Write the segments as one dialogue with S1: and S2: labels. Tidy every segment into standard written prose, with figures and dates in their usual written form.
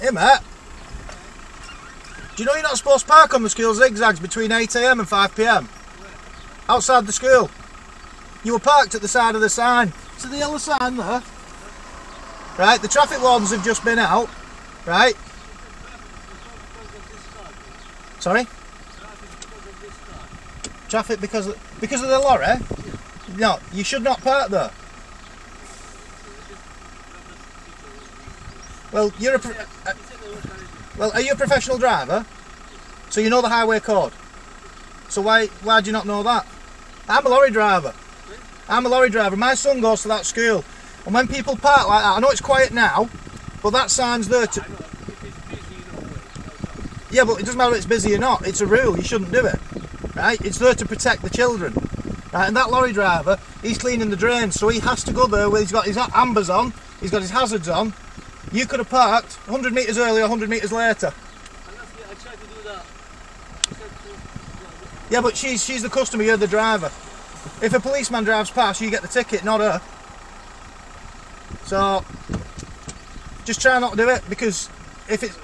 S1: Hey mate, do you know you're not supposed to park on the school zigzags between 8 AM and 5 PM? Outside the school. You were parked at the side of the sign. See the yellow sign there? Right, the traffic wardens have just been out, right? Sorry? Traffic because of the lorry? No, you should not park there. Well, you're well, are you a professional driver? So you know the highway code. So why do you not know that? I'm a lorry driver. I'm a lorry driver. My son goes to that school. And when people park like that, I know it's quiet now, but that sign's there to... Yeah, but it doesn't matter if it's busy or not. It's a rule. You shouldn't do it. Right? It's there to protect the children. Right? And that lorry driver, he's cleaning the drains, so he has to go there where he's got his ambers on, he's got his hazards on. You could have parked 100 metres earlier, 100 metres later.
S2: I tried to do that.
S1: Yeah, but she's the customer, you're the driver. If a policeman drives past, you get the ticket, not her. So, just try not to do it, because if it's...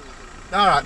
S1: Alright.